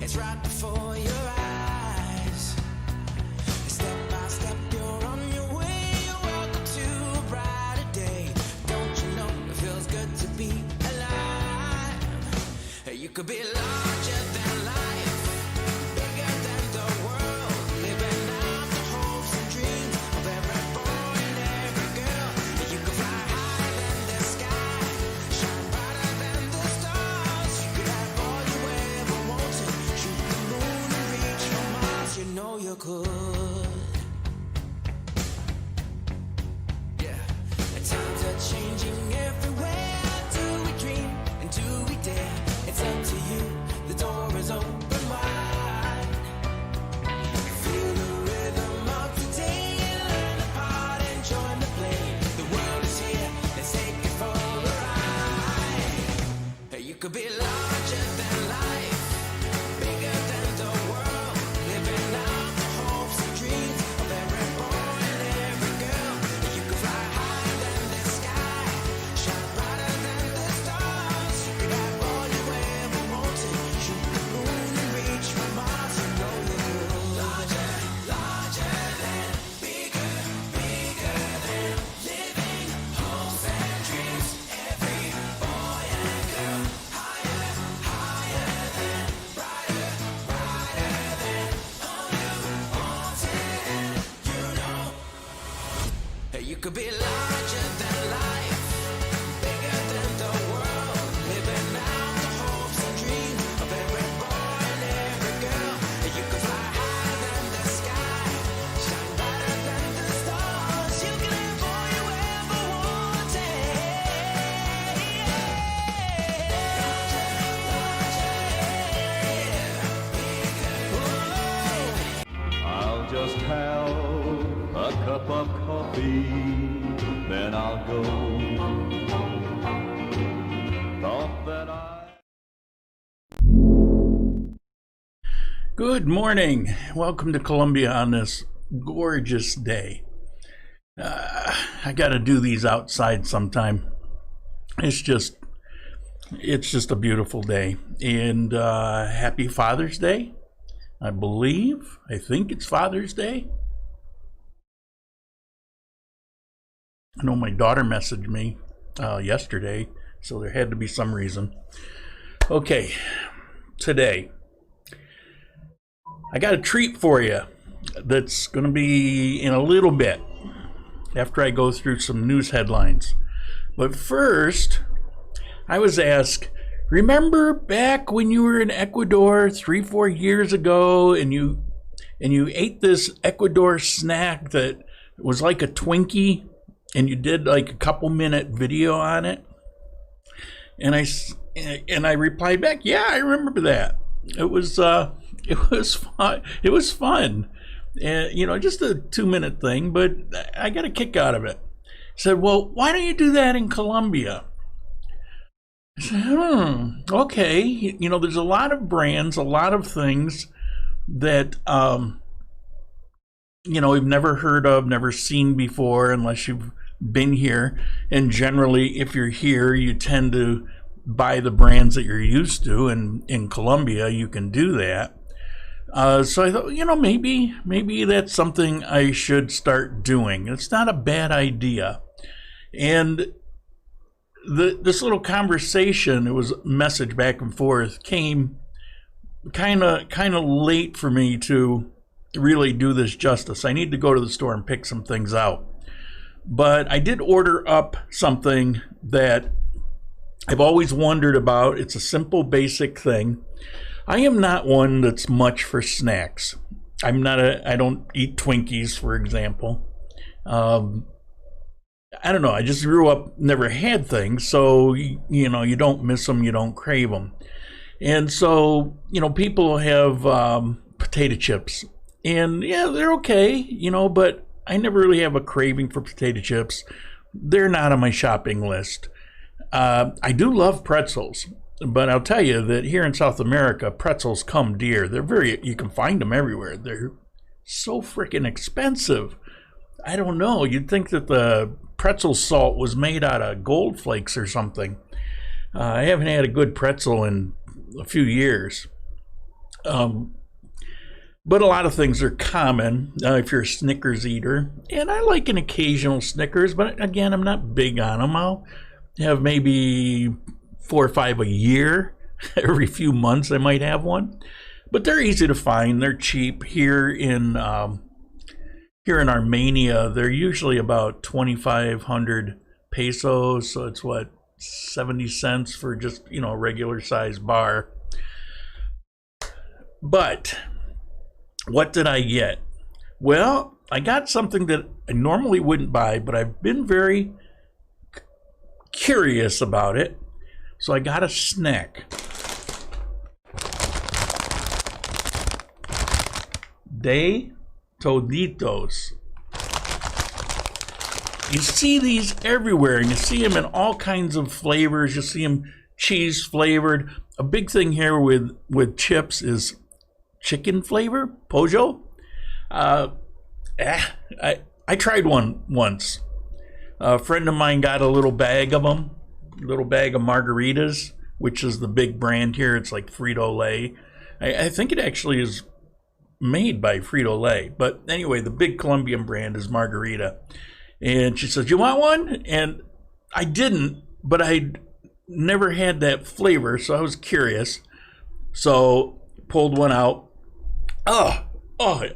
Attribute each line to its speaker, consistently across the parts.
Speaker 1: It's right before your eyes. Step by step, you're on your way. Welcome to a brighter day. Don't you know it feels good to be alive? You could be larger than life, bigger than the world, living out the hopes and dreams of every boy and every girl. You could fly higher than the sky, shine brighter than the stars. You could have all you ever wanted, shoot the moon and reach for Mars. You know you could. Yeah, and times are changing everywhere. Do we dream and do we dare? It's up to you, the door is open wide. Feel the rhythm of today, learn the part and join the play. The world is here, let's take it for a ride. You could be larger than life, bigger than the world, living out the hopes and dreams of every boy and every girl. You could fly higher than the sky, shine brighter than the stars. You could have all you ever wanted, shoot the moon and reach for Mars. You know you could. Larger, larger than, bigger, bigger than, living hopes and dreams. Every boy and girl, higher, higher than, brighter, brighter than, all you wanted, and you know. You could be larger than life, bigger than the world, living out the hopes and dreams of every boy and every girl. You could fly higher than the sky, shine brighter than the stars. You can have all you ever wanted.
Speaker 2: I'll just have a cup of coffee, then I'll go. Thought that
Speaker 3: Good morning. Welcome to Colombia on this gorgeous day. I got to do these outside sometime. It's just a beautiful day. And happy Father's Day, I believe. I think it's Father's Day. I know my daughter messaged me yesterday, so there had to be some reason. Okay, today I got a treat for you that's going to be in a little bit after I go through some news headlines. But first, I was asked, remember back when you were in Ecuador 3-4 years ago and you ate this Ecuador snack that was like a Twinkie and you did like a couple-minute video on it? And I replied back, yeah, I remember that. It was fun. It was fun. And, just a 2-minute thing, but I got a kick out of it. I said, well, why don't you do that in Colombia? I said, okay. There's a lot of brands, a lot of things that, we've never heard of, never seen before, unless you've been here. And generally, if you're here, you tend to buy the brands that you're used to. And in Colombia, you can do that. So I thought, maybe that's something I should start doing. It's not a bad idea. And this little conversation, it was a message back and forth, came kind of late for me to really do this justice. I need to go to the store and pick some things out. But I did order up something that I've always wondered about. It's a simple, basic thing. I am not one that's much for snacks. I don't eat Twinkies, for example. I don't know. I just grew up, never had things. So, you don't miss them, you don't crave them. And so, people have potato chips. And yeah, they're okay, but I never really have a craving for potato chips. They're not on my shopping list. I do love pretzels. But I'll tell you that here in South America, pretzels come dear. You can find them everywhere. They're so freaking expensive. I don't know. You'd think that the pretzel salt was made out of gold flakes or something. I haven't had a good pretzel in a few years. But a lot of things are common if you're a Snickers eater. And I like an occasional Snickers, but again, I'm not big on them. I'll have maybe 4 or 5 a year. Every few months I might have one. But they're easy to find. They're cheap. Here in Armenia, they're usually about 2,500 pesos. So it's what, 70 cents for just, a regular size bar. But what did I get? Well, I got something that I normally wouldn't buy, but I've been very curious about it. So I got a snack. De Toditos. You see these everywhere, and you see them in all kinds of flavors. You see them cheese flavored. A big thing here with chips is chicken flavor, pollo. I tried one once. A friend of mine got a little bag of them, a little bag of margaritas, which is the big brand here. It's like Frito-Lay. I think it actually is made by Frito-Lay. But anyway, the big Colombian brand is Margarita. And she says, "You want one?" And I didn't, but I'd never had that flavor, so I was curious. So pulled one out. Oh,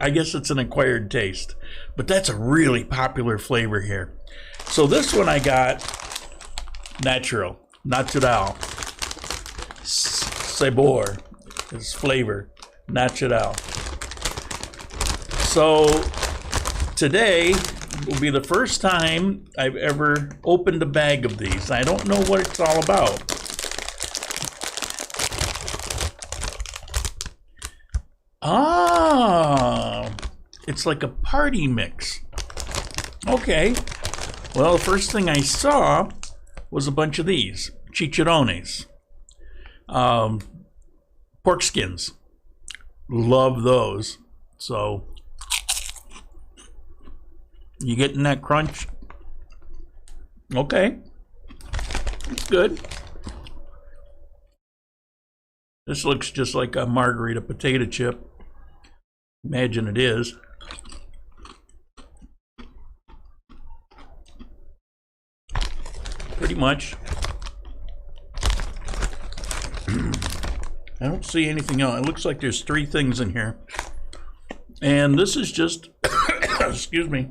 Speaker 3: I guess it's an acquired taste. But that's a really popular flavor here. So this one I got natural. Sabor is flavor. Natural. So today will be the first time I've ever opened a bag of these. I don't know what it's all about. It's like a party mix. Okay. Well, the first thing I saw was a bunch of these. Chicharrones. Pork skins. Love those. So, you getting that crunch? Okay. It's good. This looks just like a margarita potato chip. Imagine it is. Pretty much. I don't see anything else. It looks like there's 3 things in here. And this is just, excuse me,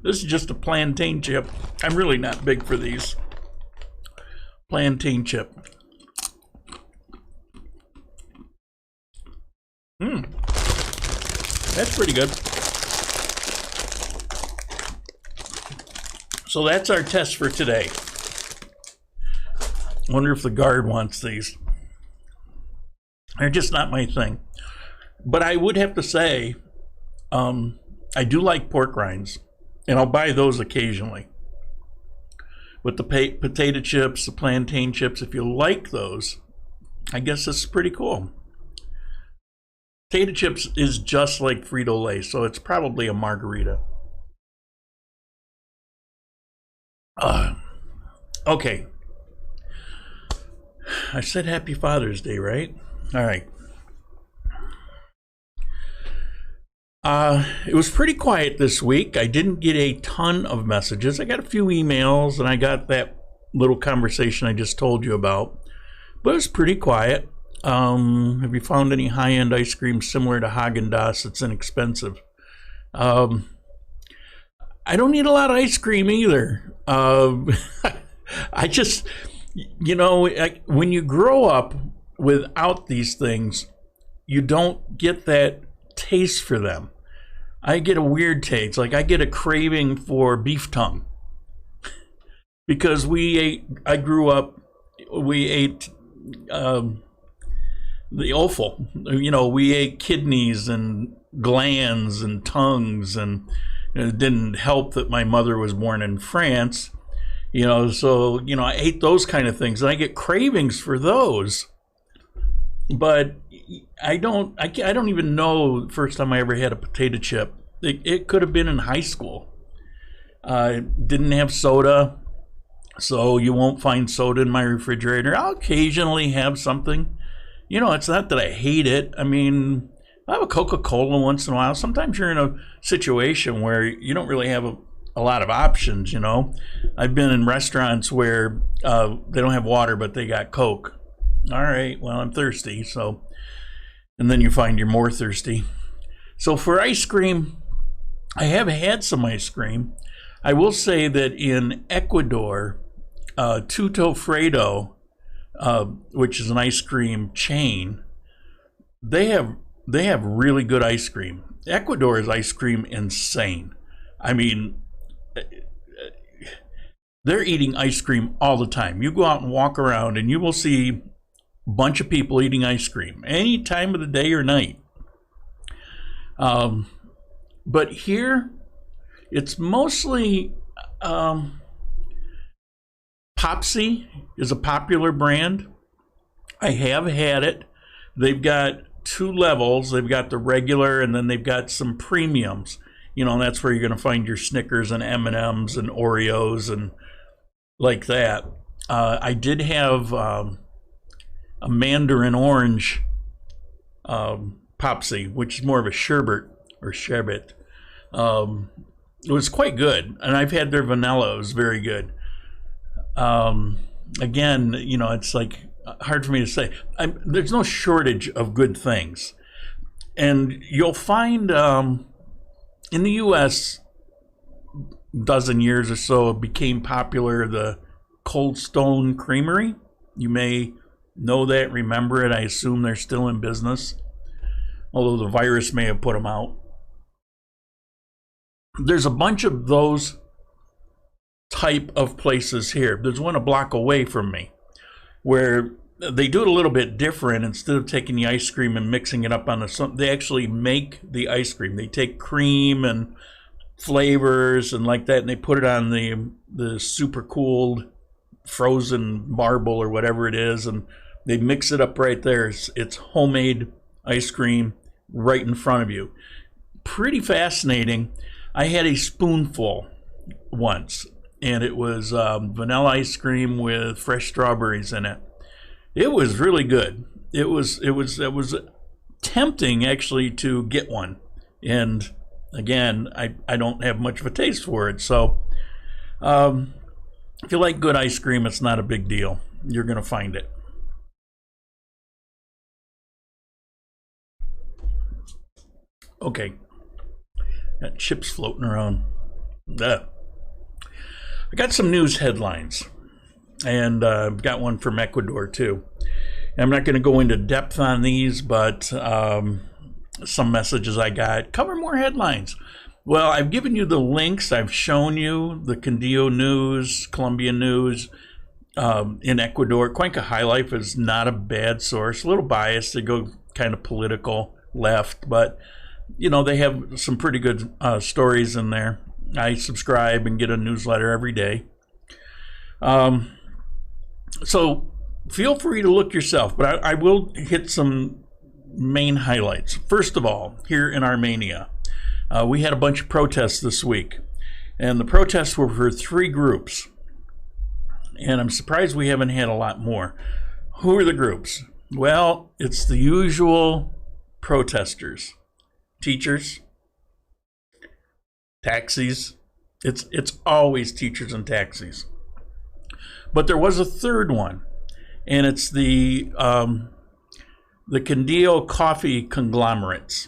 Speaker 3: this is just a plantain chip. I'm really not big for these. Plantain chip. That's pretty good. So that's our test for today. Wonder if the guard wants these. They're just not my thing. But I would have to say, I do like pork rinds, and I'll buy those occasionally. With the potato chips, the plantain chips, if you like those, I guess this is pretty cool. Potato chips is just like Frito-Lay, so it's probably a margarita. Okay. I said Happy Father's Day, right? All right. It was pretty quiet this week. I didn't get a ton of messages. I got a few emails, and I got that little conversation I just told you about. But it was pretty quiet. Have you found any high-end ice cream similar to Haagen-Dazs that's inexpensive? I don't need a lot of ice cream either. I just, when you grow up without these things, you don't get that taste for them. I get a weird taste. Like I get a craving for beef tongue because we ate the offal. We ate kidneys and glands and tongues, and it didn't help that my mother was born in France. So I ate those kind of things, and I get cravings for those. But I don't even know the first time I ever had a potato chip. It could have been in high school. Didn't have soda, so you won't find soda in my refrigerator. I'll occasionally have something, you know, it's not that I hate it. I mean, I have a Coca-Cola once in a while. Sometimes you're in a situation where you don't really have a lot of options, you know. I've been in restaurants where they don't have water, but they got Coke. All right, well, I'm thirsty, so, and then you find you're more thirsty. So for ice cream, I have had some ice cream. I will say that in Ecuador, Tuto Fredo, which is an ice cream chain, they have really good ice cream. Ecuador is ice cream insane. I mean, they're eating ice cream all the time. You go out and walk around and you will see a bunch of people eating ice cream any time of the day or night. But here, it's mostly Popsy is a popular brand. I have had it. They've got 2 levels. They've got the regular, and then they've got some premiums. You know, that's where you're going to find your Snickers and M&Ms and Oreos and like that. I did have a mandarin orange Popsy, which is more of a sherbet or sherbet. It was quite good, and I've had their vanilla. It was very good. Again, you know, it's like hard for me to say. There's no shortage of good things, and you'll find in the U.S. dozen years or so it became popular, the Cold Stone Creamery. You may know that, remember it. I assume they're still in business, although the virus may have put them out. There's a bunch of those type of places here. There's one a block away from me where they do it a little bit different. Instead of taking the ice cream and mixing it up on they actually make the ice cream. They take cream and flavors and like that, and they put it on the super cooled frozen marble or whatever it is, and they mix it up right there. It's homemade ice cream right in front of you. Pretty fascinating. I had a spoonful once, and it was vanilla ice cream with fresh strawberries in it. It was really good. It was tempting actually to get one, and again, I don't have much of a taste for it. So if you like good ice cream, it's not a big deal. You're going to find it. Okay, got chips floating around. I got some news headlines, and I've got one from Ecuador too. I'm not going to go into depth on these, but some messages I got cover more headlines. Well, I've given you the links. I've shown you the Condillo news, Colombian news in Ecuador. Cuenca High Life is not a bad source. A little biased. They go kind of political left, but you know, they have some pretty good stories in there. I subscribe and get a newsletter every day. So feel free to look yourself, but I will hit some main highlights. First of all, here in Armenia, we had a bunch of protests this week, and the protests were for 3 groups, and I'm surprised we haven't had a lot more. Who are the groups? Well, it's the usual protesters. Teachers, taxis. It's always teachers and taxis. But there was a third one, and it's the Condillo coffee conglomerates.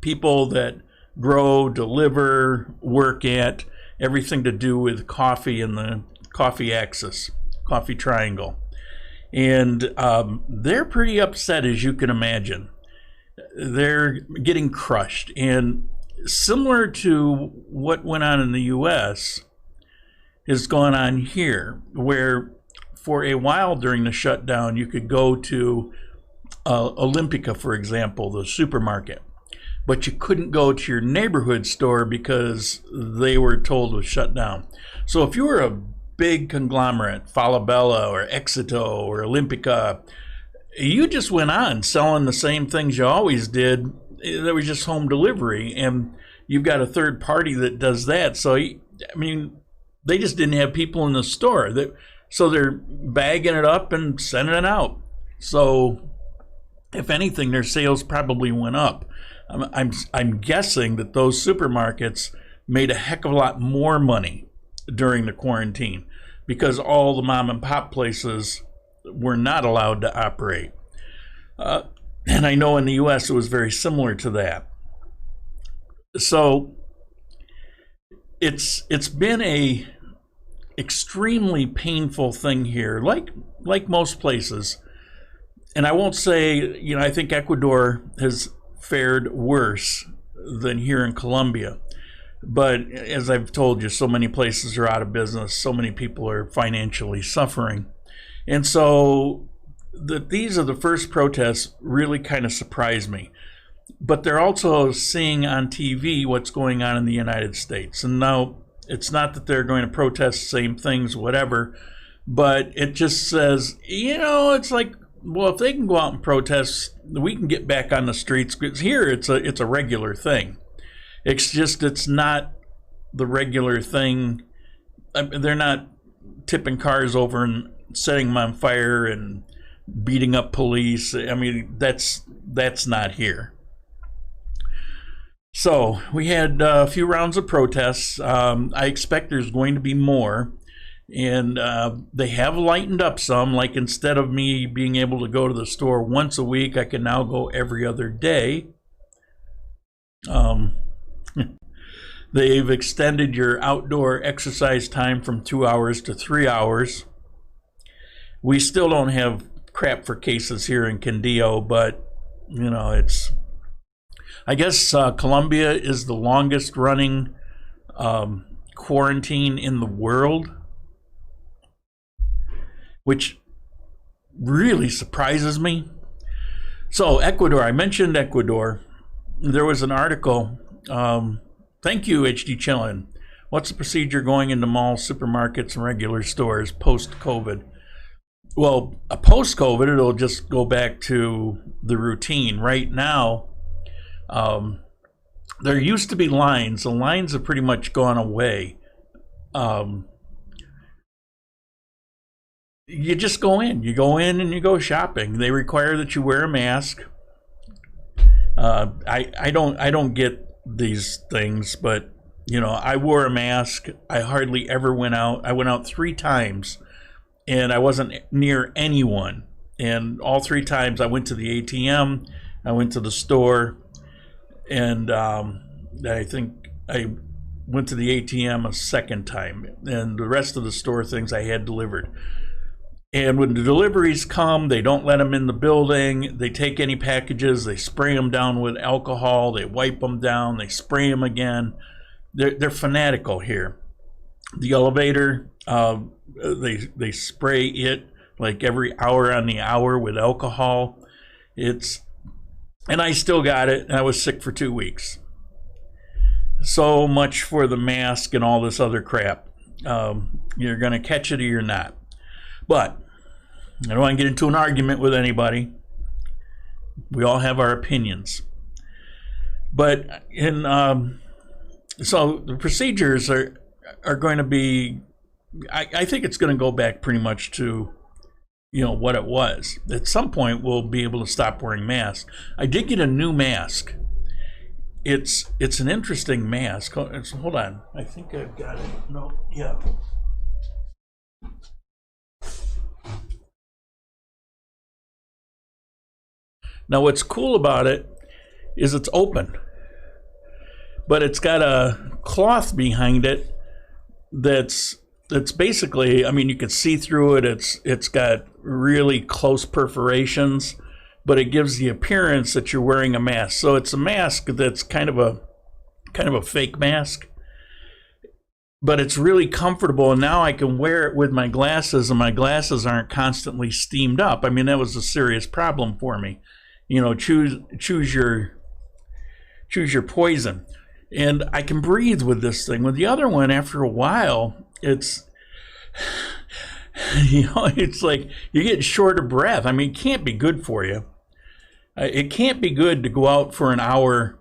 Speaker 3: People that grow, deliver, work at, everything to do with coffee and the coffee axis, coffee triangle. And they're pretty upset, as you can imagine. They're getting crushed. And similar to what went on in the U.S. is going on here, where for a while during the shutdown, you could go to Olympica, for example, the supermarket, but you couldn't go to your neighborhood store because they were told to shut down. So if you were a big conglomerate, Falabella or Éxito or Olympica, you just went on selling the same things you always did. That was just home delivery, and you've got a third party that does that. So, I mean, they just didn't have people in the store. So they're bagging it up and sending it out. So If anything, their sales probably went up. I'm guessing that those supermarkets made a heck of a lot more money during the quarantine because all the mom and pop places were not allowed to operate. And I know in the US it was very similar to that. So it's been a extremely painful thing here, like most places. And I won't say, I think Ecuador has fared worse than here in Colombia. But as I've told you, so many places are out of business. So many people are financially suffering. And so these are the first protests really kind of surprised me. But they're also seeing on TV what's going on in the United States. And now it's not that they're going to protest the same things, whatever, but it just says, it's like, well, if they can go out and protest, we can get back on the streets. Because here it's a regular thing. It's not the regular thing. They're not tipping cars over and setting them on fire and beating up police. I mean, that's not here. So we had a few rounds of protests. I expect there's going to be more. And they have lightened up some, like instead of me being able to go to the store once a week, I can now go every other day. They've extended your outdoor exercise time from 2 hours to 3 hours. We still don't have crap for cases here in Quindío, but, I guess Colombia is the longest running quarantine in the world, which really surprises me. So Ecuador, I mentioned Ecuador. There was an article. Thank you, HD Chillin. What's the procedure going into malls, supermarkets, and regular stores post-COVID? Well, post-COVID, it'll just go back to the routine. Right now, there used to be lines. The lines have pretty much gone away. You just go in. You go in and you go shopping. They require that you wear a mask. I don't get these things, but I wore a mask. I hardly ever went out. I went out 3 times, and I wasn't near anyone. And all 3 times I went to the ATM, I went to the store, and I think I went to the ATM a second time. And the rest of the store things I had delivered. And when the deliveries come, they don't let them in the building. They take any packages, they spray them down with alcohol, they wipe them down, they spray them again. They're fanatical here. The elevator, they spray it like every hour on the hour with alcohol. And I still got it, and I was sick for 2 weeks. So much for the mask and all this other crap. You're going to catch it or you're not. But I don't want to get into an argument with anybody. We all have our opinions. But so the procedures are going to be, I think it's going to go back pretty much to, what it was. At some point, we'll be able to stop wearing masks. I did get a new mask. It's an interesting mask. Hold on. I think I've got it. No, yeah. Now, what's cool about it is it's open, but it's got a cloth behind it that's basically, you can see through it. It's got really close perforations, but it gives the appearance that you're wearing a mask. So it's a mask that's kind of a fake mask, but it's really comfortable. And now I can wear it with my glasses, and my glasses aren't constantly steamed up. That was a serious problem for me. Choose your poison. And I can breathe with this thing. With the other one, after a while, it's like you get short of breath. It can't be good for you. It can't be good to go out for an hour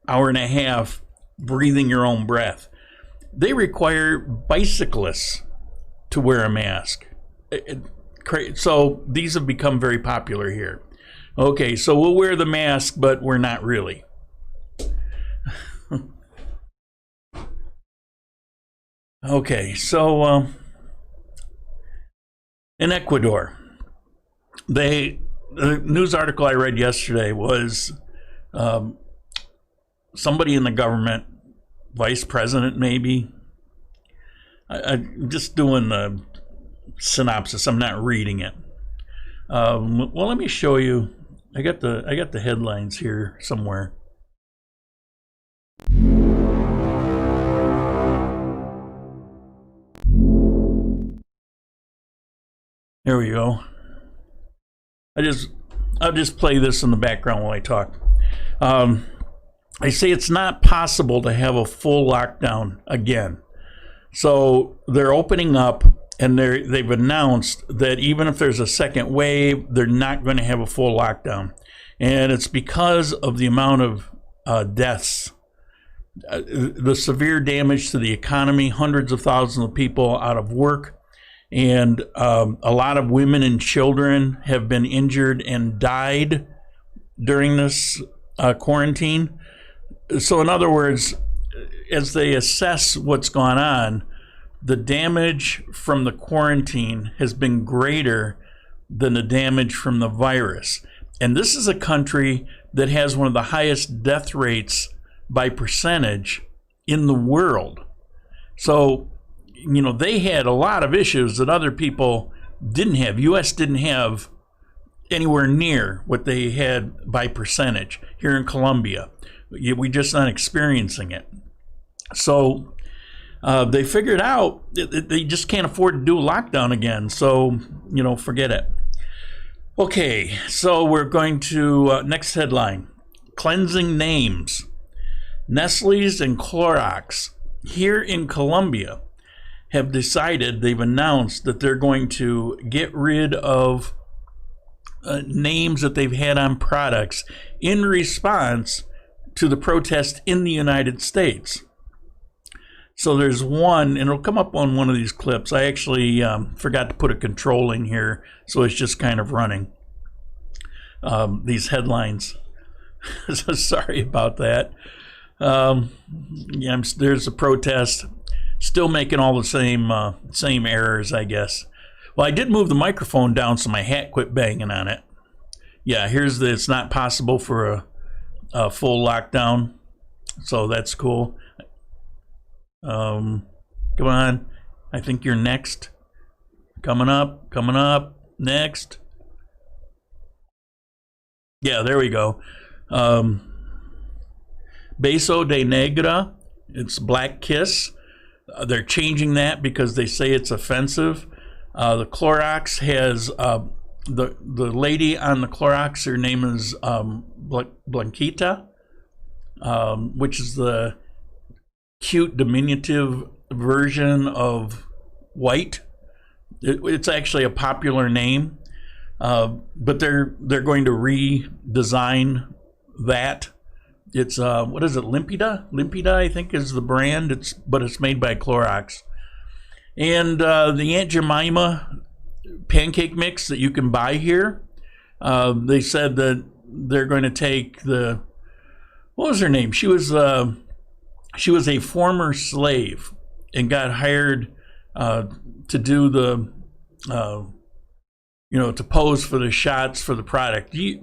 Speaker 3: and a half breathing your own breath. They require bicyclists to wear a mask. So these have become very popular here. Okay, so we'll wear the mask, but we're not really. Okay, so in Ecuador, the news article I read yesterday was somebody in the government, vice president maybe. I'm just doing the synopsis. I'm not reading it. Well, let me show you. I got the headlines here somewhere. There we go. I'll just play this in the background while I talk. I say it's not possible to have a full lockdown again. So they're opening up, and they've announced that even if there's a second wave, they're not going to have a full lockdown. And it's because of the amount of deaths, the severe damage to the economy, hundreds of thousands of people out of work, and a lot of women and children have been injured and died during this quarantine. So in other words, as they assess what's gone on, the damage from the quarantine has been greater than the damage from the virus. And this is a country that has one of the highest death rates by percentage in the world. So, you know, they had a lot of issues that other people didn't have. U.S. didn't have anywhere near what they had by percentage here in Colombia. We're just not experiencing it. So they figured out they just can't afford to do a lockdown again. So, you know, forget it. Okay, so we're going to next headline. Cleansing names. Nestle's and Clorox here in Colombia have decided, they've announced that they're going to get rid of names that they've had on products in response to the protest in the United States. So there's one, and it'll come up on one of these clips. I actually forgot to put a control in here, so it's just kind of running these headlines. So sorry about that. Yeah, there's a protest, still making all the same errors, I guess. Well, I did move the microphone down so my hat quit banging on it. Yeah, here's the, it's not possible for a full lockdown, so that's cool. Come on, I think you're next. Coming up, next. Yeah, there we go. Beso de Negra, it's Black Kiss. They're changing that because they say it's offensive. The Clorox has the lady on the Clorox, her name is Blanquita, which is the cute diminutive version of white. It's actually a popular name, but they're going to redesign that. It's what is it, Limpida I think is the brand. But it's made by Clorox. And the Aunt Jemima pancake mix that you can buy here, they said that they're going to take the, what was her name? She was a former slave and got hired to do the to pose for the shots for the product a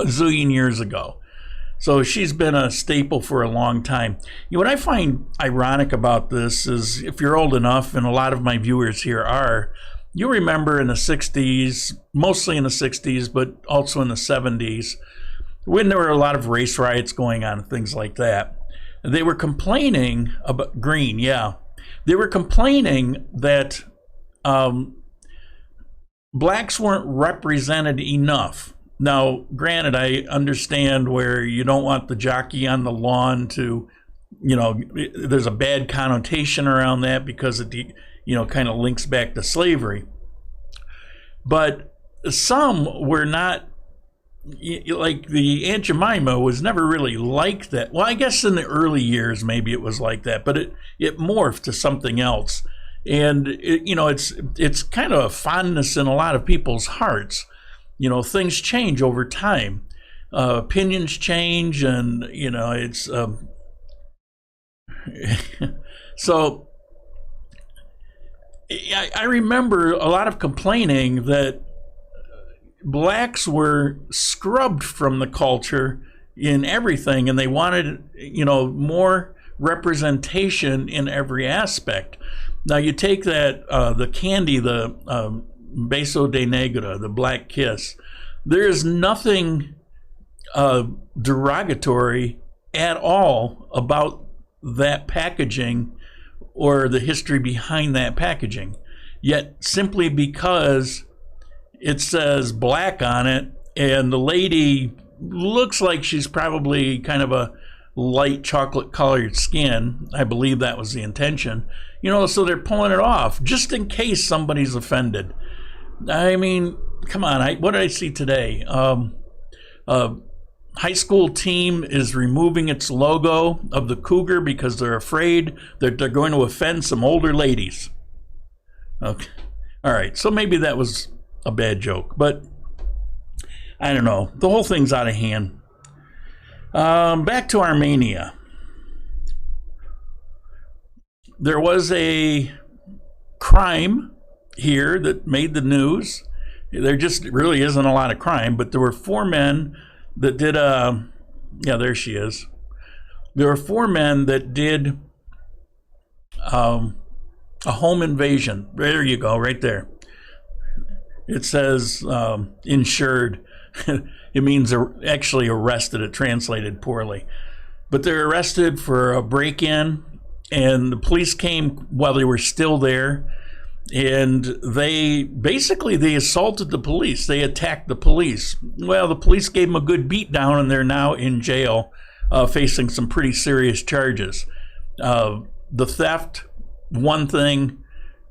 Speaker 3: zillion years ago. So she's been a staple for a long time. What I find ironic about this is, if you're old enough, and a lot of my viewers here are, you remember in the 60s, mostly in the 60s, but also in the 70s, when there were a lot of race riots going on and things like that. They were complaining about green, yeah. They were complaining that blacks weren't represented enough. Now, granted, I understand where you don't want the jockey on the lawn to, there's a bad connotation around that because it, kind of links back to slavery. But some were not, like the Aunt Jemima was never really like that. Well, I guess in the early years, maybe it was like that, but it morphed to something else. And, it's kind of a fondness in a lot of people's hearts. you know, things change over time. Opinions change, and you know, it's so I remember a lot of complaining that blacks were scrubbed from the culture in everything, and they wanted, you know, more representation in every aspect. Now you take that the candy, the beso de negra, the black kiss. There is nothing derogatory at all about that packaging or the history behind that packaging. Yet simply because it says black on it and the lady looks like she's probably kind of a light chocolate colored skin, I believe that was the intention, you know, so they're pulling it off just in case somebody's offended. I mean, come on, what did I see today? High school team is removing its logo of the cougar because they're afraid that they're going to offend some older ladies. Okay, all right, so maybe that was a bad joke, but I don't know. The whole thing's out of hand. Back to Armenia. There was a crime here that made the news. There just really isn't a lot of crime, but there were 4 men that did yeah, there she is. There were 4 men that did a home invasion. There you go, right there. It says insured. It means actually arrested. It translated poorly. But they're arrested for a break-in, and the police came while they were still there, and they assaulted the police. They attacked the police. Well, the police gave them a good beat down, and they're now in jail facing some pretty serious charges. The theft, one thing,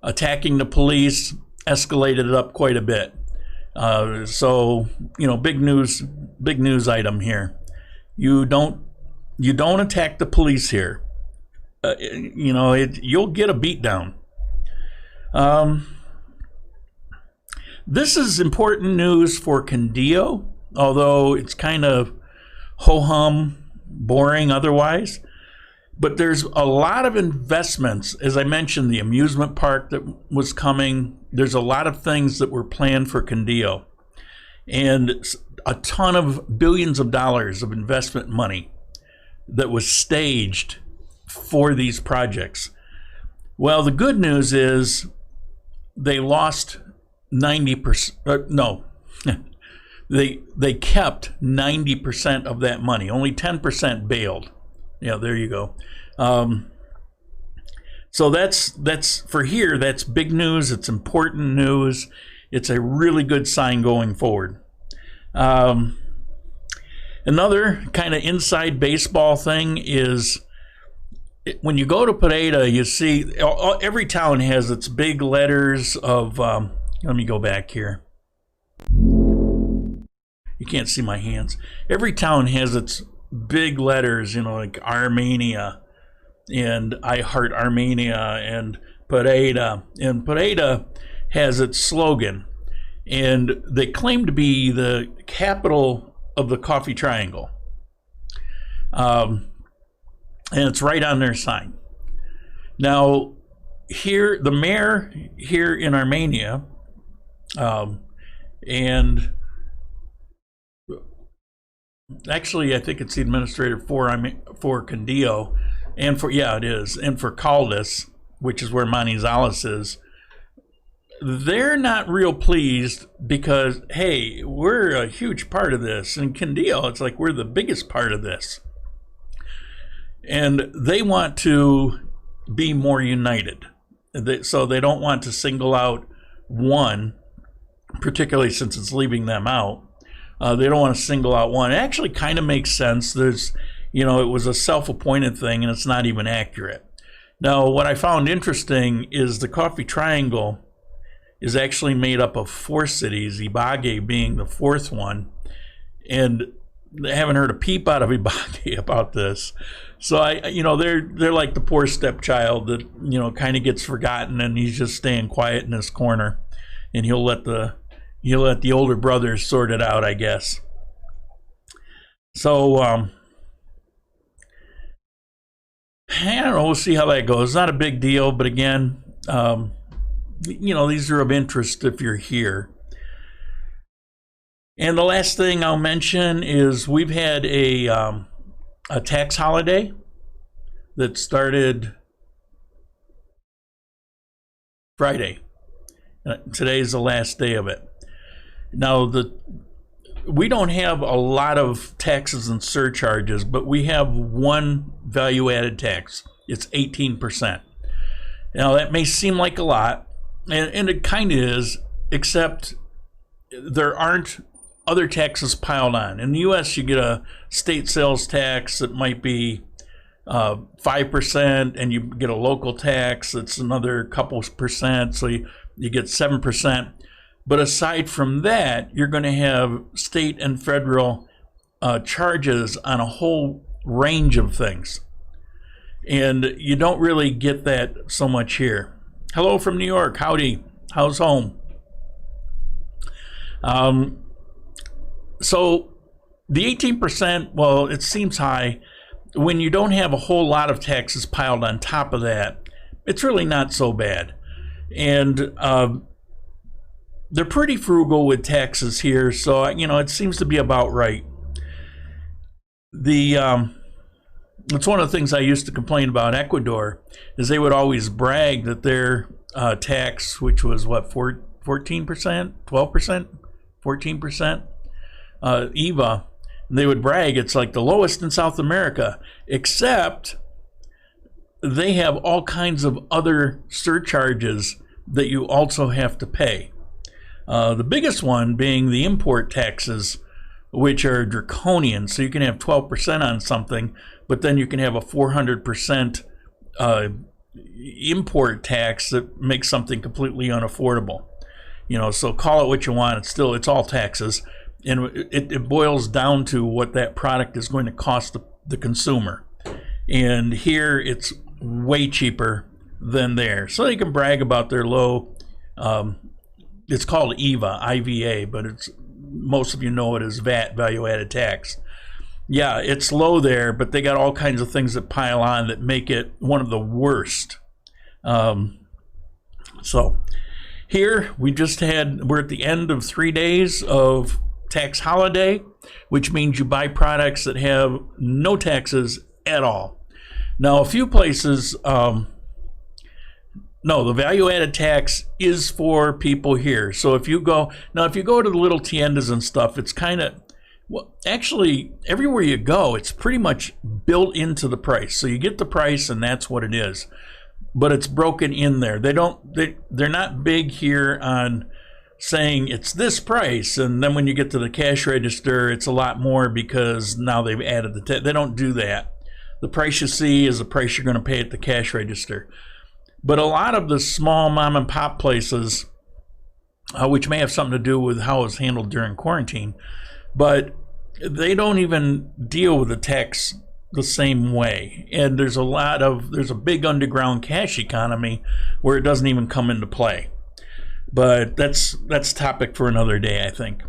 Speaker 3: attacking the police, escalated it up quite a bit. So, you know, big news item here. You don't attack the police here. You know, you'll get a beat down. This is important news for Condillo, although it's kind of ho-hum, boring otherwise. But there's a lot of investments. As I mentioned, the amusement park that was coming. There's a lot of things that were planned for Condillo. And a ton of billions of dollars of investment money that was staged for these projects. Well, the good news is they lost 90%. No, they kept 90% of that money. Only 10% bailed. Yeah, there you go. So that's for here. That's big news. It's important news. It's a really good sign going forward. Another kind of inside baseball thing is when you go to Pereira, you see every town has its big letters of. Let me go back here. You can't see my hands. Every town has its big letters, you know, like Armenia and I Heart Armenia and Pereira. And Pereira has its slogan, and they claim to be the capital of the Coffee Triangle. And it's right on their sign. Now, here, the mayor here in Armenia, and actually, I think it's the administrator for Condillo, and for, yeah, it is, and for Caldas, which is where Manizales is. They're not real pleased because, hey, we're a huge part of this. And Condillo, it's like we're the biggest part of this. And they want to be more united. So they don't want to single out one, particularly since it's leaving them out. They don't want to single out one. It actually kind of makes sense. There's, you know, it was a self-appointed thing, and it's not even accurate. Now, what I found interesting is the Coffee Triangle is actually made up of 4 cities, Ibagué being the 4th one, and I haven't heard a peep out of Ibagué about this. So you know, they're like the poor stepchild that, you know, kind of gets forgotten, and he's just staying quiet in his corner, and he'll let the you let the older brothers sort it out, I guess. So I don't know, we'll see how that goes. It's not a big deal, but again, you know, these are of interest if you're here. And the last thing I'll mention is we've had a tax holiday that started Friday. Today's the last day of it. Now, we don't have a lot of taxes and surcharges, but we have one value-added tax. It's 18%. Now, that may seem like a lot, and it kind of is, except there aren't other taxes piled on. In the U.S., you get a state sales tax that might be 5%, and you get a local tax that's another couple percent, so you get 7%. But aside from that, you're going to have state and federal charges on a whole range of things. And you don't really get that so much here. Hello from New York. Howdy. How's home? So the 18%, well, it seems high. When you don't have a whole lot of taxes piled on top of that, it's really not so bad. And they're pretty frugal with taxes here, so you know it seems to be about right. It's one of the things I used to complain about Ecuador, is they would always brag that their tax, which was what, 14%, 12%, 14%, EVA, they would brag it's like the lowest in South America, except they have all kinds of other surcharges that you also have to pay. The biggest one being the import taxes, which are draconian. So you can have 12% on something, but then you can have a 400% import tax that makes something completely unaffordable. You know, so call it what you want. It's all taxes, and it boils down to what that product is going to cost the consumer. And here it's way cheaper than there. So they can brag about their low. It's called EVA, IVA, but most of you know it as VAT, value-added tax. Yeah, it's low there, but they got all kinds of things that pile on that make it one of the worst. So here we're at the end of 3 days of tax holiday, which means you buy products that have no taxes at all. Now, a few places, no, the value-added tax is for people here. So if you go to the little tiendas and stuff, it's kind of, well, actually, everywhere you go, it's pretty much built into the price. So you get the price, and that's what it is. But it's broken in there. They're not big here on saying it's this price, and then when you get to the cash register, it's a lot more because now they've added the tax. They don't do that. The price you see is the price you're going to pay at the cash register. But a lot of the small mom and pop places, which may have something to do with how it was handled during quarantine, but they don't even deal with the tax the same way. And there's a big underground cash economy where it doesn't even come into play. But that's topic for another day, I think.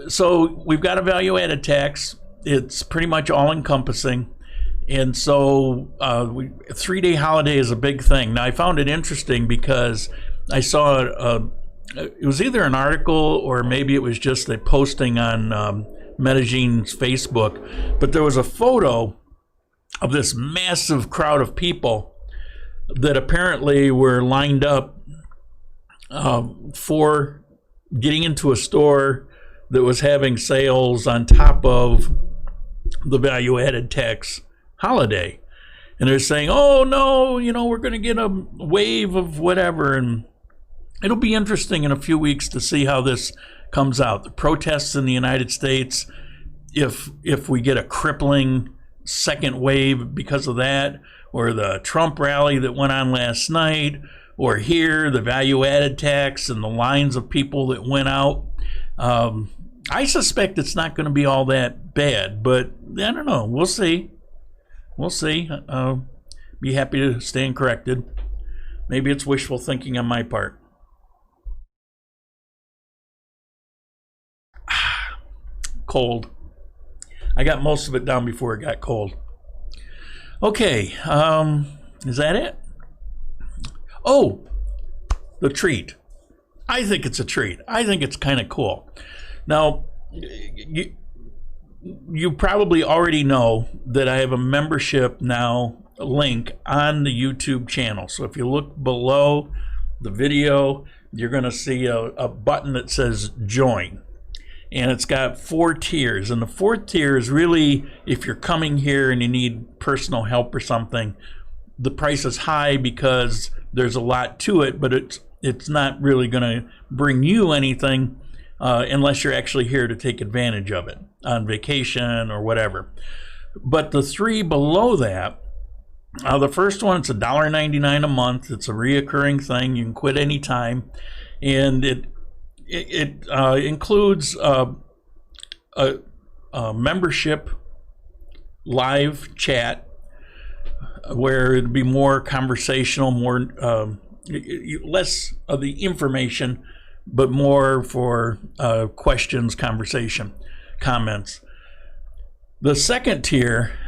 Speaker 3: So we've got a value-added tax. It's pretty much all-encompassing. And so 3-day holiday is a big thing. Now, I found it interesting because I saw it was either an article or maybe it was just a posting on Medellin's Facebook, but there was a photo of this massive crowd of people that apparently were lined up for getting into a store that was having sales on top of the value-added tax holiday. And they're saying, oh no, we're going to get a wave of whatever. And it'll be interesting in a few weeks to see how this comes out. The protests in the United States, if we get a crippling second wave because of that, or the Trump rally that went on last night, or here, the value-added tax and the lines of people that went out. I suspect it's not going to be all that bad, but I don't know. We'll see. We'll see. Be happy to stand corrected. Maybe it's wishful thinking on my part. cold. I got most of it down before it got cold. Okay, is that it? Oh, the treat. I think it's a treat. I think it's kind of cool. Now, you probably already know that I have a membership now link on the YouTube channel. So if you look below the video, you're going to see a button that says join. And it's got 4 tiers. And the 4th tier is really if you're coming here and you need personal help or something. The price is high because there's a lot to it, but it's not really going to bring you anything unless you're actually here to take advantage of it on vacation or whatever. But the 3 below that, the first one, it's $1.99 a month. It's a reoccurring thing. You can quit anytime, and it includes a membership live chat where it'd be more conversational, more less of the information, but more for questions, conversation, comments. The second tier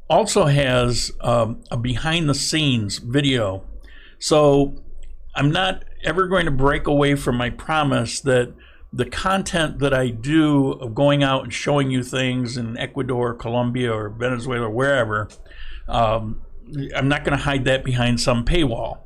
Speaker 3: also has a behind the scenes video. So I'm not ever going to break away from my promise that the content that I do of going out and showing you things in Ecuador, Colombia, or Venezuela, or wherever, I'm not going to hide that behind some paywall.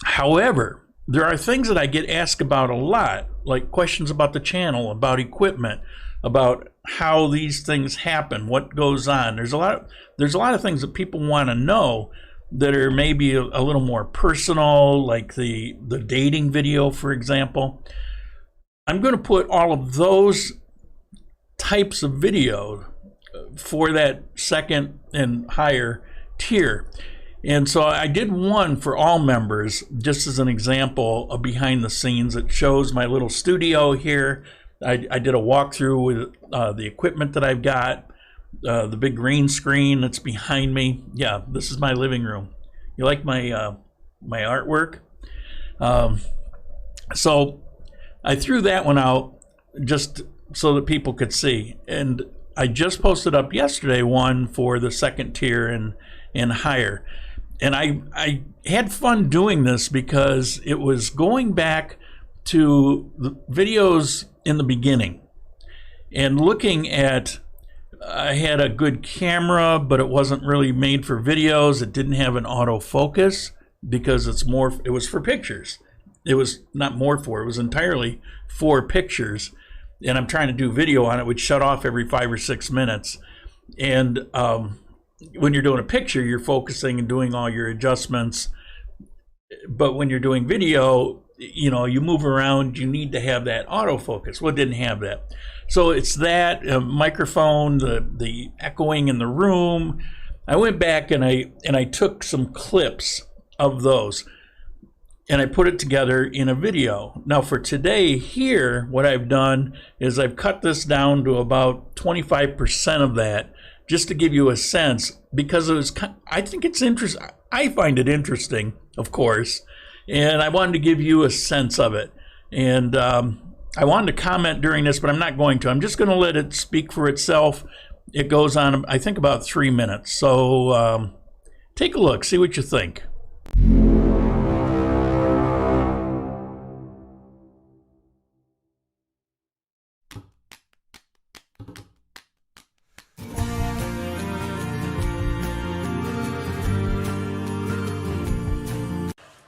Speaker 3: However, there are things that I get asked about a lot, like questions about the channel, about equipment, about how these things happen, what goes on. There's a lot of things that people want to know that are maybe a little more personal, like the dating video, for example. I'm going to put all of those types of video for that second and higher tier. And so I did one for all members, just as an example of behind the scenes. It shows my little studio here. I did a walkthrough with the equipment that I've got, the big green screen that's behind me. Yeah, this is my living room. You like my my artwork? So I threw that one out just so that people could see. And I just posted up yesterday one for the second tier and higher. And I had fun doing this because it was going back to the videos in the beginning and looking at, I had a good camera, but it wasn't really made for videos. It didn't have an autofocus because it was for pictures. It was not more for, it was entirely for pictures. And I'm trying to do video on it, which shut off every 5 or 6 minutes. And when you're doing a picture, you're focusing and doing all your adjustments. But when you're doing video, you know, you move around, you need to have that autofocus. Well, it didn't have that. So it's that microphone, the echoing in the room. I went back and I took some clips of those and I put it together in a video. Now for today here, what I've done is I've cut this down to about 25% of that, just to give you a sense, because it was, I think it's interesting. I find it interesting, of course, and I wanted to give you a sense of it. And I wanted to comment during this, but I'm not going to. I'm just going to let it speak for itself. It goes on, I think, about 3 minutes. So take a look, see what you think.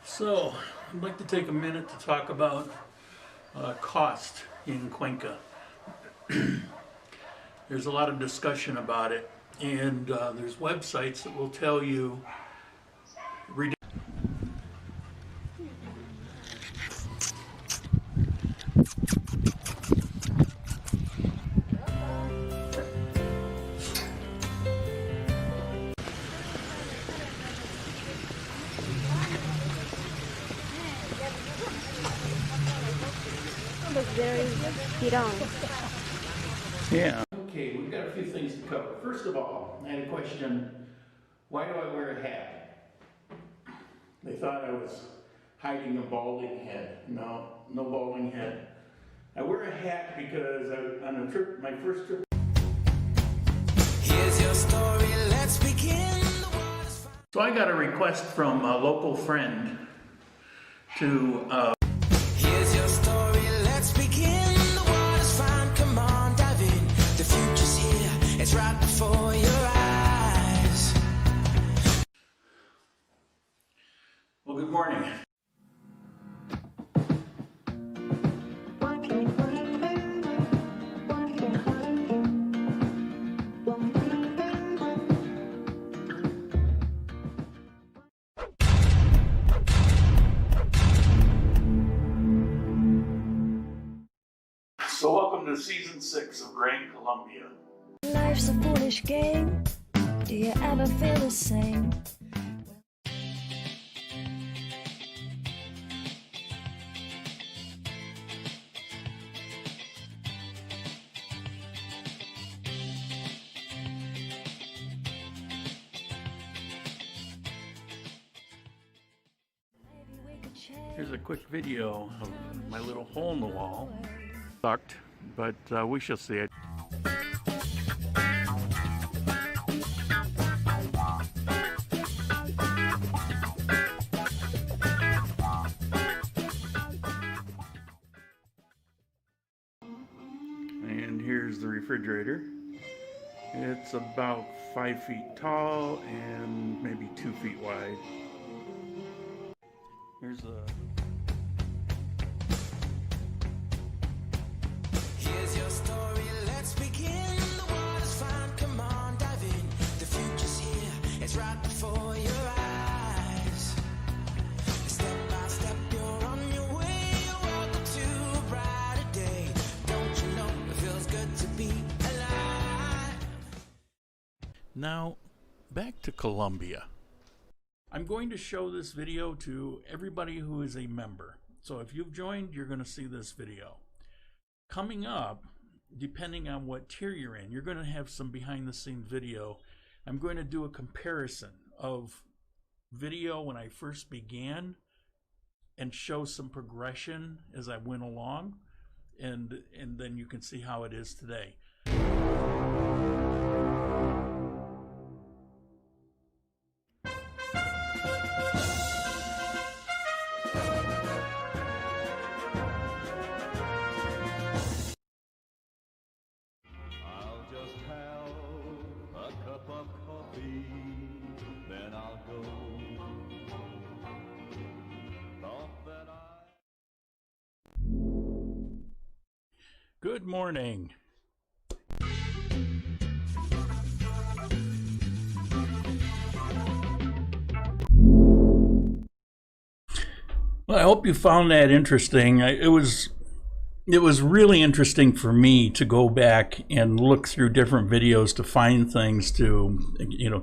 Speaker 3: So, I'd like to take a minute to talk about cost in Cuenca. There's a lot of discussion about it, and there's websites that will tell you Yeah. Okay, we've got a few things to cover. First of all, I had a question, why do I wear a hat? They thought I was hiding a balding head. No, no balding head. I wear a hat because on a trip, my first trip.
Speaker 1: Here's your story, let's begin.
Speaker 3: So I got a request from a local friend to.
Speaker 1: Here's your story, let's begin. The water's fine, come on, dive in. The future's here, it's right before your eyes.
Speaker 3: Well, good morning. So welcome to season 6 of Grand Colombia.
Speaker 4: Life's a foolish game. Do you ever feel the same?
Speaker 3: Here's a quick video of my little hole in the wall. Sucked, but we shall see it. And here's the refrigerator. It's about 5 feet tall and maybe 2 feet wide. Here's the
Speaker 1: Here's your story, let's begin. The water's fine, come on, dive in. The future's here, it's right before your eyes. Step by step, you're on your way. Welcome to a brighter day. Don't you know it feels good to be alive?
Speaker 3: Now, back to Colombia. I'm going to show this video to everybody who is a member. So if you've joined, you're going to see this video. Coming up, depending on what tier you're in, you're going to have some behind the scenes video. I'm going to do a comparison of video when I first began and show some progression as I went along, and then you can see how it is today.
Speaker 2: I'll just have a cup of coffee, then I'll go. Thought that
Speaker 3: Good morning. Well, I hope you found that interesting. It was really interesting for me to go back and look through different videos to find things to,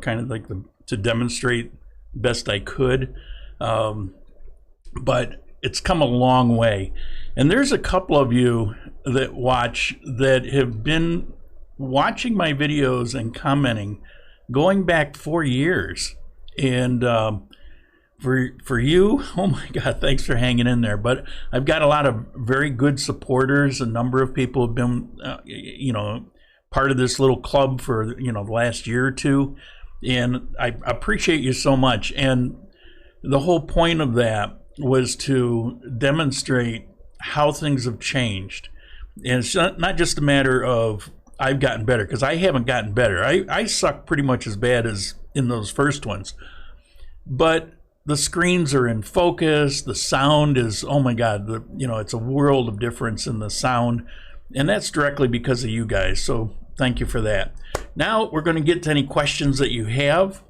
Speaker 3: kind of like to demonstrate best I could. But it's come a long way. And there's a couple of you that watch that have been watching my videos and commenting going back 4 years. And for you, oh my God, thanks for hanging in there. But I've got a lot of very good supporters. A number of people have been, part of this little club for, the last year or two. And I appreciate you so much. And the whole point of that was to demonstrate how things have changed. And it's not just a matter of I've gotten better, because I haven't gotten better. I suck pretty much as bad as in those first ones. But the screens are in focus. The sound is, oh my God, it's a world of difference in the sound. And that's directly because of you guys. So thank you for that. Now we're going to get to any questions that you have.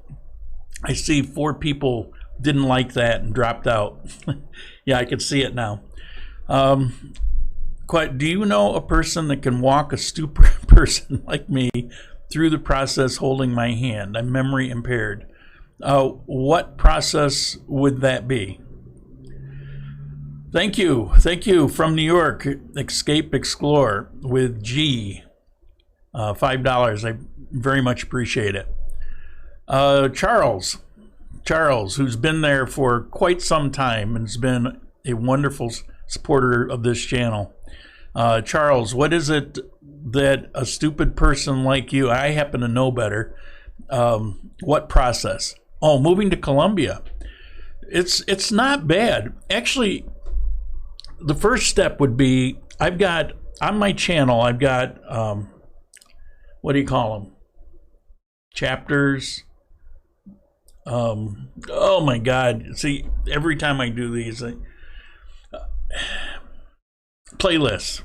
Speaker 3: I see 4 people didn't like that and dropped out. Yeah, I can see it now. Do you know a person that can walk a stupid person like me through the process holding my hand? I'm memory impaired. What process would that be? Thank you from New York. Escape Explore with G, $5. I very much appreciate it. Charles, who's been there for quite some time and has been a wonderful supporter of this channel. Charles, what is it that a stupid person like you, I happen to know better, what process? Oh, moving to Colombia. It's not bad. Actually, the first step would be, I've got, on my channel, I've got, what do you call them? Chapters. Oh my God. See, every time I do these, playlists.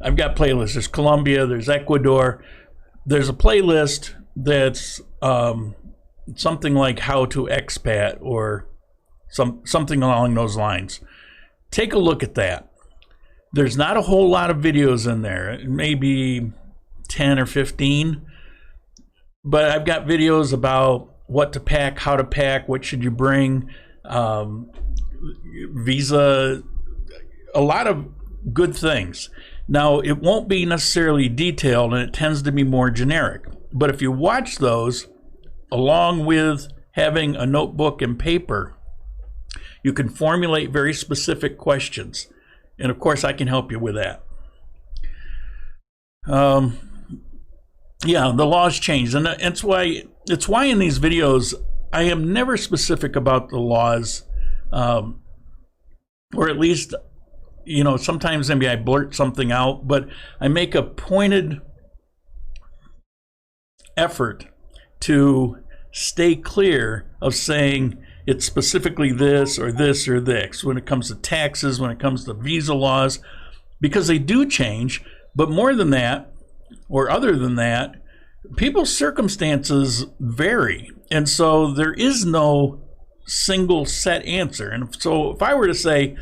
Speaker 3: I've got playlists. There's Colombia, there's Ecuador. There's a playlist that's something like how to expat or something along those lines. Take a look at that. There's not a whole lot of videos in there, maybe 10 or 15, but I've got videos about what to pack, how to pack, what should you bring, visa, a lot of good things. Now, it won't be necessarily detailed, and it tends to be more generic. But if you watch those, along with having a notebook and paper, you can formulate very specific questions. And of course, I can help you with that. Yeah, the laws changed, and it's why in these videos I am never specific about the laws, or at least, you know, sometimes maybe I blurt something out, but I make a pointed effort to stay clear of saying it's specifically this or this or this when it comes to taxes, when it comes to visa laws, because they do change. But more than that, or other than that, people's circumstances vary. And so there is no single set answer. And so if I were to say,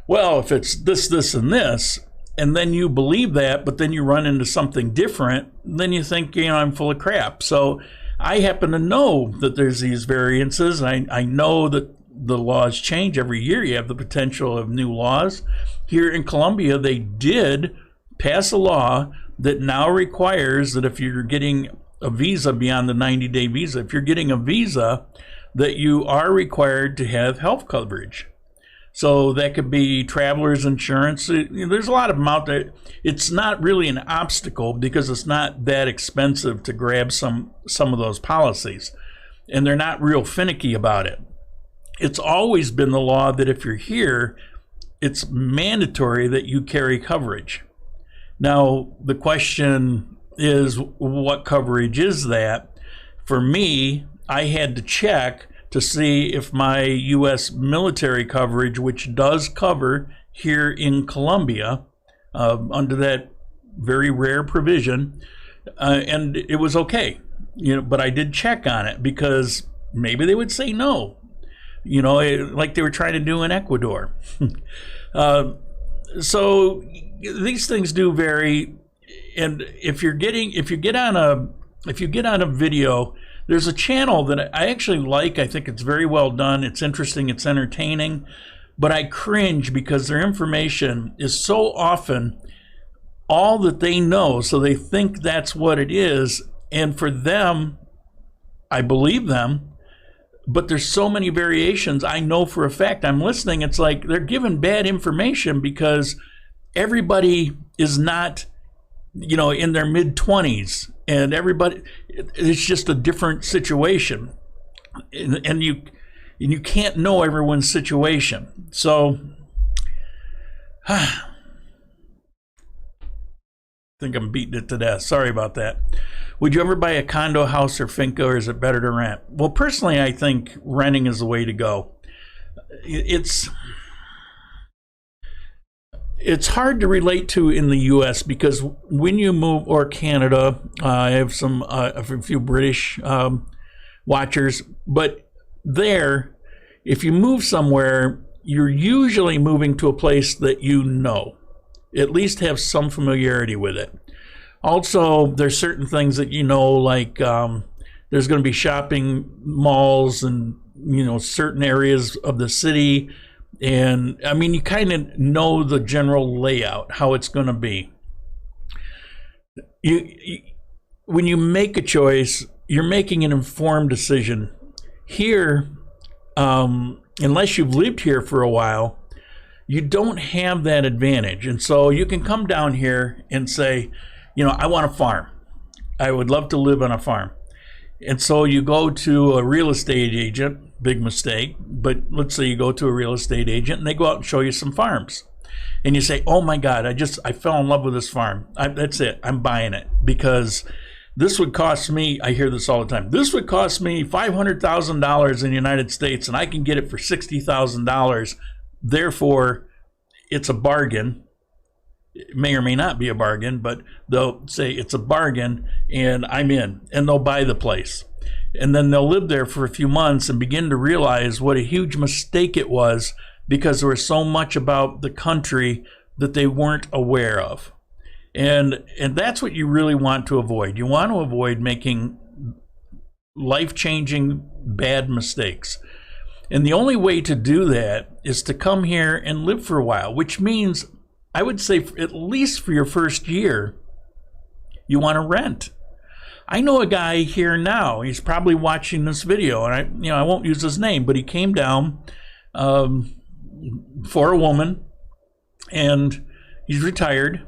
Speaker 3: well, if it's this, this, and this, and then you believe that, but then you run into something different, then you think, you know, I'm full of crap. So I happen to know that there's these variances. I know that the laws change every year. You have the potential of new laws. Here in Colombia, they did pass a law that now requires that if you're getting a visa beyond the 90-day visa, if you're getting a visa, that you are required to have health coverage. So that could be traveler's insurance. There's a lot of them out there. It's not really an obstacle because it's not that expensive to grab some of those policies. And they're not real finicky about it. It's always been the law that if you're here, it's mandatory that you carry coverage. Now, the question is, what coverage is that? For me, I had to check to see if my U.S. military coverage, which does cover here in Colombia, under that very rare provision, and it was okay. You know, but I did check on it because maybe they would say no. You know, like they were trying to do in Ecuador. So these things do vary, and if you get on a video, there's a channel that I actually like. I think it's very well done. It's interesting. It's entertaining, but I cringe because their information is so often all that they know, so they think that's what it is, and for them, I believe them. But there's so many variations. I know for a fact, I'm listening, it's like they're given bad information because everybody is not, you know, in their mid-20s, and everybody, it's just a different situation. And you can't know everyone's situation. So, I think I'm beating it to death. Sorry about that. Would you ever buy a condo, house, or finca, or is it better to rent? Well, personally, I think renting is the way to go. It's hard to relate to in the U.S. because when you move, or Canada, I have a few British watchers, but there, if you move somewhere, you're usually moving to a place that you know, at least have some familiarity with it. Also, there's certain things that you know, like there's going to be shopping malls and, you know, certain areas of the city. And I mean, you kind of know the general layout, how it's going to be. When you make a choice, you're making an informed decision. Here, unless you've lived here for a while, You don't have that advantage. And so you can come down here and say, you know, I want a farm. I would love to live on a farm. And so you go to a real estate agent, big mistake, but let's say you go to a real estate agent and they go out and show you some farms. And you say, oh my God, I fell in love with this farm. That's it, I'm buying it. Because this would cost me, I hear this all the time, this would cost me $500,000 in the United States and I can get it for $60,000. Therefore, it's a bargain. It may or may not be a bargain, but they'll say it's a bargain and I'm in, and they'll buy the place. And then they'll live there for a few months and begin to realize what a huge mistake it was because there was so much about the country that they weren't aware of. And that's what you really want to avoid. You want to avoid making life-changing bad mistakes. And the only way to do that is to come here and live for a while, which means I would say at least for your first year, you want to rent. I know a guy here now, he's probably watching this video, and I won't use his name, but he came down for a woman, and he's retired,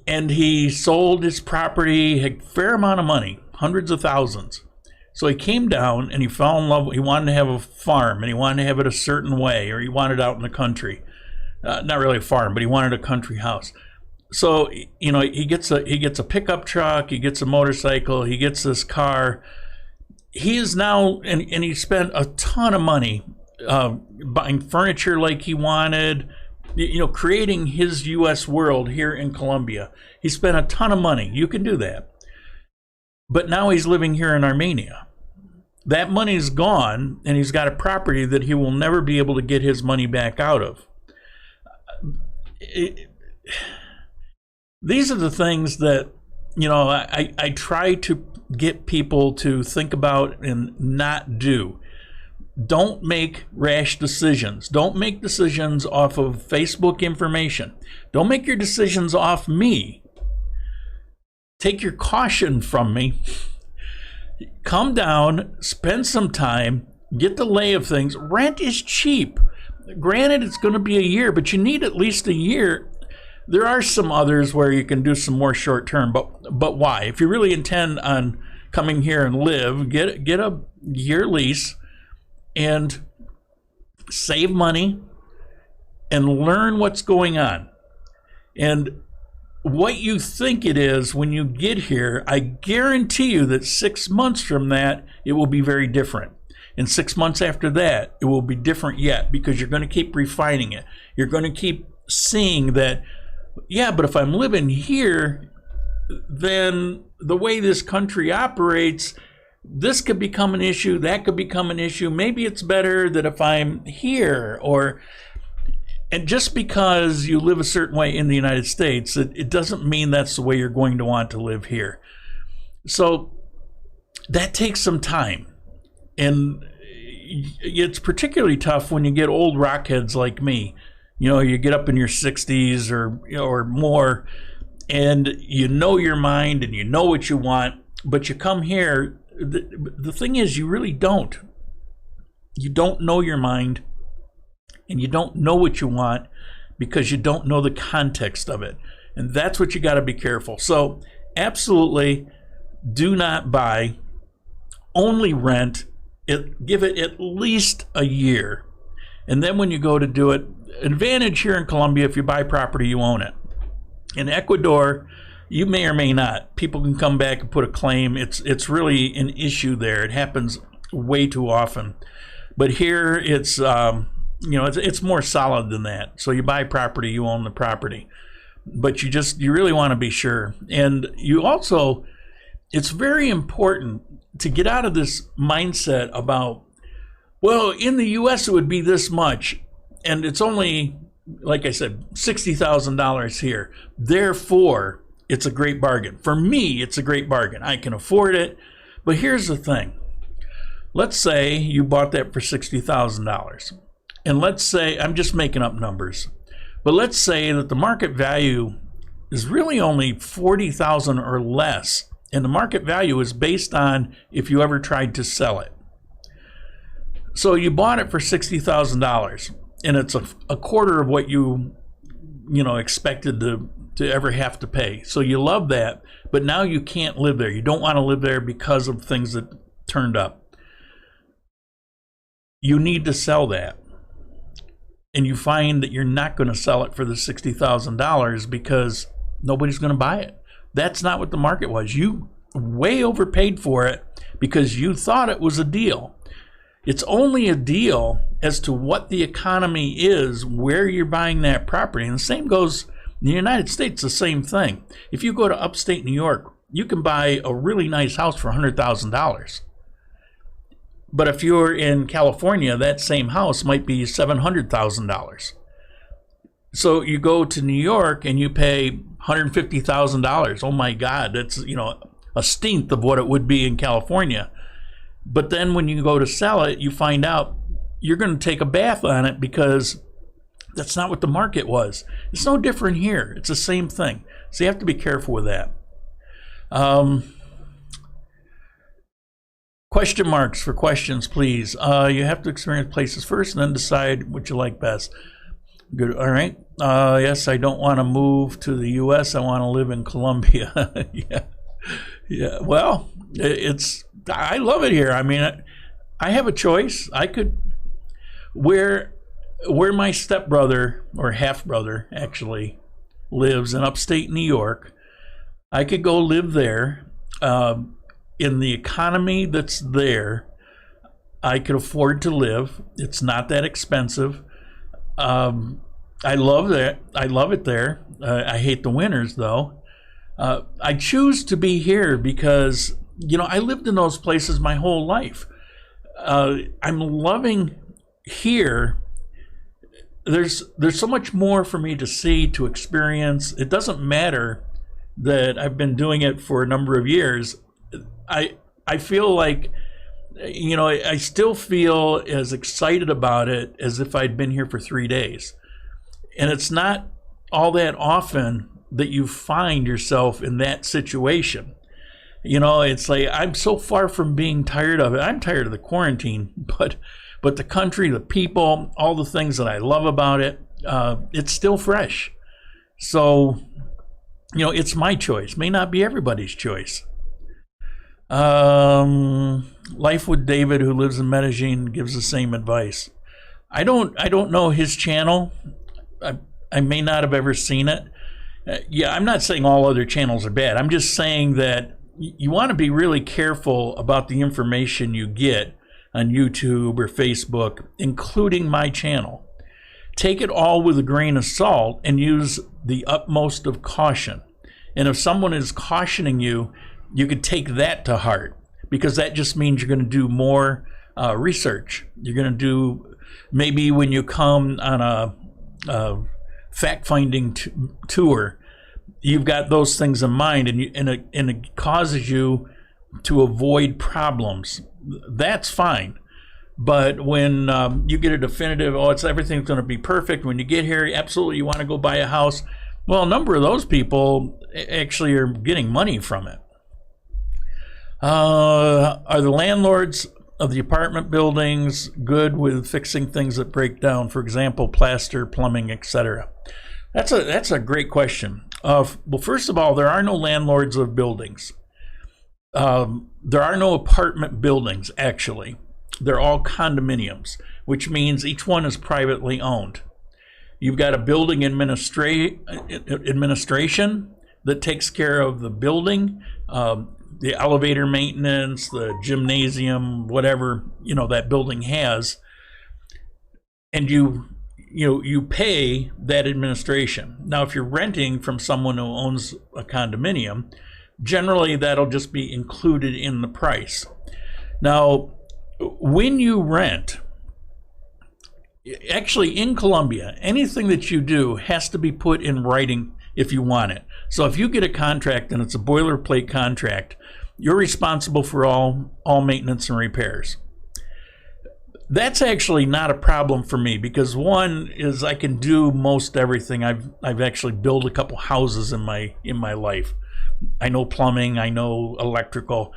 Speaker 3: and he sold his property, a fair amount of money, hundreds of thousands. So he came down and he fell in love. He wanted to have a farm, and he wanted to have it a certain way, or he wanted it out in the country. Not really a farm, but he wanted a country house. So, you know, he gets a pickup truck, he gets a motorcycle, he gets this car. He is now, and he spent a ton of money buying furniture like he wanted, you know, creating his U.S. world here in Colombia. He spent a ton of money. You can do that. But now he's living here in Armenia. That money's gone, and he's got a property that he will never be able to get his money back out of. These are the things that, you know, I try to get people to think about and not do. Don't make rash decisions. Don't make decisions off of Facebook information. Don't make your decisions off me. Take your caution from me. Come down, spend some time, get the lay of things. Rent is cheap. Granted, it's going to be a year, but you need at least a year. There are some others where you can do some more short term, but why? If you really intend on coming here and live, get a year lease and save money and learn what's going on. And what you think it is when you get here, I guarantee you that 6 months from that, it will be very different. And 6 months after that, it will be different yet, because you're going to keep refining it. You're going to keep seeing that, yeah, but if I'm living here, then the way this country operates, this could become an issue, that could become an issue. Maybe it's better that if I'm here, and just because you live a certain way in the United States, it doesn't mean that's the way you're going to want to live here. So that takes some time. And it's particularly tough when you get old rockheads like me. You know, you get up in your 60s or more, and you know your mind and you know what you want, but you come here. The thing is, you really don't. You don't know your mind, and you don't know what you want because you don't know the context of it. And that's what you got to be careful. So absolutely do not buy, only rent. Give it at least a year. And then when you go to do it, advantage here in Colombia, if you buy property, you own it. In Ecuador, you may or may not. People can come back and put a claim. It's really an issue there. It happens way too often. But here it's it's more solid than that. So you buy property, you own the property. But you really want to be sure. And you also, it's very important to get out of this mindset about, well, in the US it would be this much, and it's only, like I said, $60,000 here. Therefore, it's a great bargain. For me, it's a great bargain. I can afford it. But here's the thing. Let's say you bought that for $60,000. And let's say, I'm just making up numbers, but let's say that the market value is really only $40,000 or less. And the market value is based on if you ever tried to sell it. So you bought it for $60,000. and it's a quarter of what you expected to ever have to pay. So you love that, but now you can't live there. You don't want to live there because of things that turned up. You need to sell that. And you find that you're not going to sell it for the $60,000 because nobody's going to buy it. That's not what the market was. You way overpaid for it because you thought it was a deal. It's only a deal as to what the economy is, where you're buying that property. And the same goes in the United States, the same thing. If you go to upstate New York, you can buy a really nice house for $100,000. But if you're in California, that same house might be $700,000. So you go to New York and you pay $150,000. Oh my God, that's a steenth of what it would be in California. But then when you go to sell it, you find out you're going to take a bath on it because that's not what the market was. It's no different here. It's the same thing. So you have to be careful with that. Question marks for questions, please. You have to experience places first and then decide what you like best. Good. All right. Yes, I don't want to move to the U.S. I want to live in Colombia. Yeah. Well, I love it here. I mean, I have a choice. I could where my stepbrother or half brother actually lives in upstate New York. I could go live there. In the economy that's there, I could afford to live. It's not that expensive. I love that. I love it there. I hate the winters though. I choose to be here because I lived in those places my whole life. I'm loving here. There's so much more for me to see, to experience. It doesn't matter that I've been doing it for a number of years. I feel like, I still feel as excited about it as if I'd been here for 3 days. And it's not all that often that you find yourself in that situation. It's like I'm so far from being tired of it. I'm tired of the quarantine, but the country, the people, all the things that I love about it, it's still fresh. So, it's my choice. May not be everybody's choice. Life with David, who lives in Medellin, gives the same advice. I don't know his channel. I may not have ever seen it. I'm not saying all other channels are bad. I'm just saying that you want to be really careful about the information you get on YouTube or Facebook, including my channel. Take it all with a grain of salt and use the utmost of caution. And if someone is cautioning you, you could take that to heart, because that just means you're going to do more research. You're going to do, maybe when you come on a fact-finding tour, you've got those things in mind, and it causes you to avoid problems. That's fine. But when you get a definitive, everything's going to be perfect. When you get here, absolutely you want to go buy a house. Well, a number of those people actually are getting money from it. Are the landlords of the apartment buildings good with fixing things that break down? For example, plaster, plumbing, etc. That's a great question. Well, first of all, there are no landlords of buildings. There are no apartment buildings, actually. They're all condominiums, which means each one is privately owned. You've got a building administration that takes care of the building, the elevator maintenance, the gymnasium, whatever that building has, and you pay that administration. Now, if you're renting from someone who owns a condominium, generally that'll just be included in the price. Now, when you rent, actually in Colombia, anything that you do has to be put in writing if you want it. So if you get a contract and it's a boilerplate contract, you're responsible for all maintenance and repairs. That's actually not a problem for me, because one is I can do most everything. I've actually built a couple houses in my life. I know plumbing, I know electrical.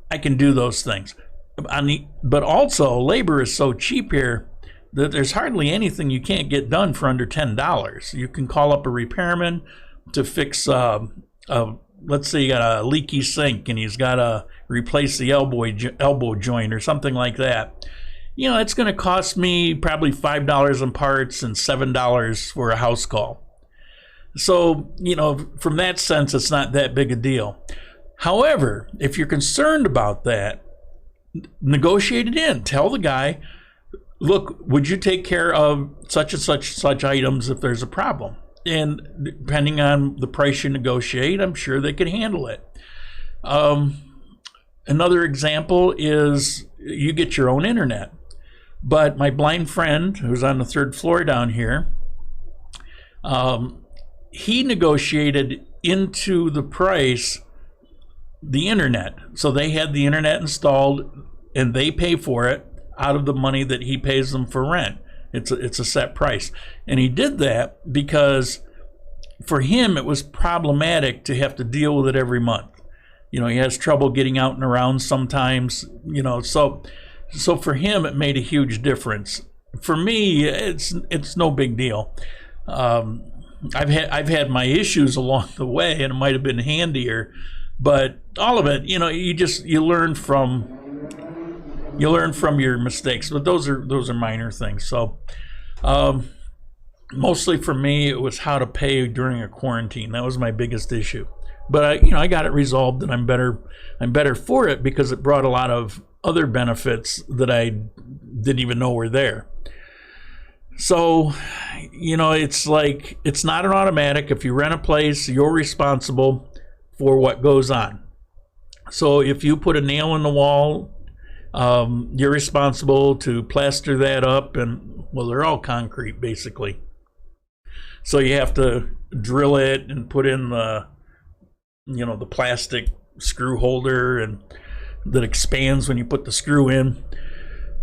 Speaker 3: I can do those things. But also, labor is so cheap here there's hardly anything you can't get done for under $10. You can call up a repairman to fix let's say you got a leaky sink and he's got to replace the elbow joint or something like that. You know, it's going to cost me probably $5 in parts and $7 for a house call. So, you know, from that sense, it's not that big a deal. However, if you're concerned about that, negotiate it in. Tell the guy, look, would you take care of such and such items if there's a problem? And depending on the price you negotiate, I'm sure they can handle it. Another example is you get your own internet. But my blind friend, who's on the 3rd floor down here, he negotiated into the price the internet. So they had the internet installed and they pay for it out of the money that he pays them for rent. It's a set price. And he did that because for him it was problematic to have to deal with it every month. You know, he has trouble getting out and around sometimes, you know, so for him it made a huge difference. For me, it's no big deal. I've had my issues along the way and it might have been handier, but all of it, you know, you learn from your mistakes, but those are minor things. So mostly for me it was how to pay during a quarantine. That was my biggest issue, but I got it resolved and I'm better for it because it brought a lot of other benefits that I didn't even know were there. So, you know, it's like, it's not an automatic. If you rent a place, you're responsible for what goes on. So if you put a nail in the wall, you're responsible to plaster that up, and well, they're all concrete basically. So you have to drill it and put in the plastic screw holder and that expands when you put the screw in.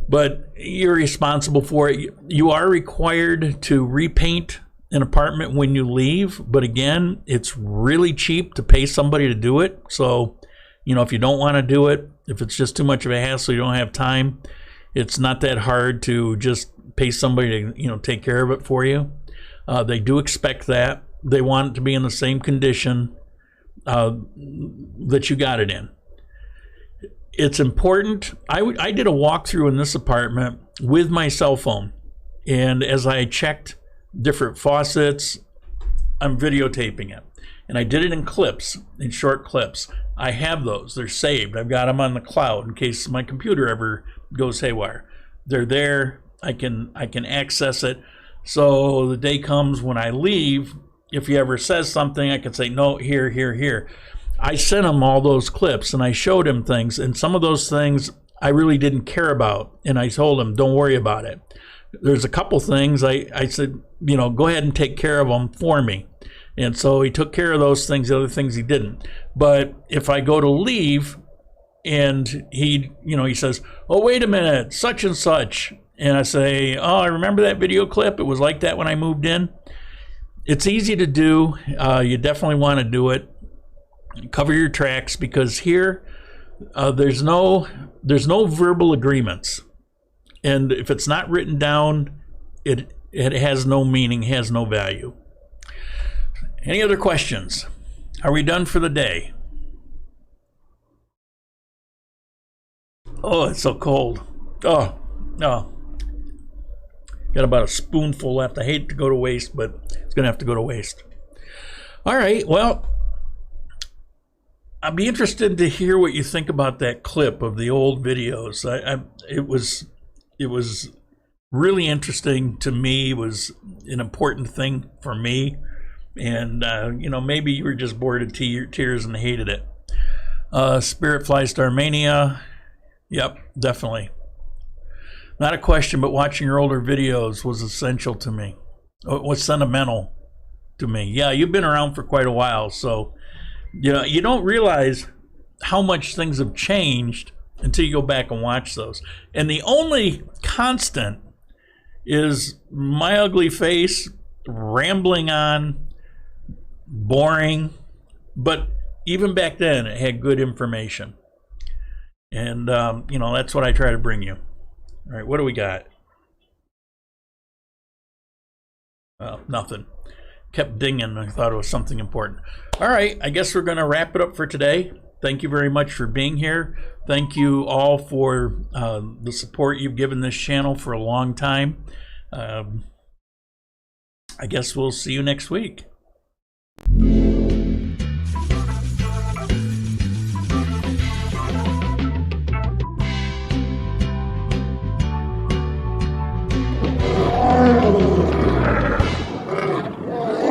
Speaker 3: But you're responsible for it. You are required to repaint an apartment when you leave, but again, it's really cheap to pay somebody to do it. So, you know, if you don't want to do it, if it's just too much of a hassle, you don't have time, it's not that hard to just pay somebody to, you know, take care of it for you. They do expect that. They want it to be in the same condition that you got it in. It's important. I did a walkthrough in this apartment with my cell phone, and as I checked different faucets, I'm videotaping it, and I did it in clips, in short clips. I have those. They're saved. I've got them on the cloud in case my computer ever goes haywire. They're there. I can access it. So the day comes when I leave, if he ever says something, I can say, no, here. I sent him all those clips and I showed him things, and some of those things I really didn't care about, and I told him, don't worry about it. There's a couple things I said, you know, go ahead and take care of them for me. And so he took care of those things, the other things he didn't. But if I go to leave and he says, oh, wait a minute, such and such. And I say, oh, I remember that video clip. It was like that when I moved in. It's easy to do. You definitely want to do it. Cover your tracks, because here there's no verbal agreements, and if it's not written down, it has no meaning, has no value. Any other questions? Are we done for the day? Oh, it's so cold. Oh, got about a spoonful left. I hate to go to waste, but it's gonna have to go to waste. All right, well, I'd be interested to hear what you think about that clip of the old videos. It was really interesting to me. It was an important thing for me, and maybe you were just bored of tears and hated it. Spirit flies to Armenia. Yep, definitely. Not a question, but watching your older videos was essential to me. It was sentimental to me. Yeah, you've been around for quite a while, so you don't realize how much things have changed until you go back and watch those. And the only constant is my ugly face, rambling on, boring, but even back then it had good information. And that's what I try to bring you. All right, what do we got? Nothing. Kept dinging. I thought it was something important. All right, I guess we're going to wrap it up for today. Thank you very much for being here. Thank you all for the support you've given this channel for a long time. I guess we'll see you next week.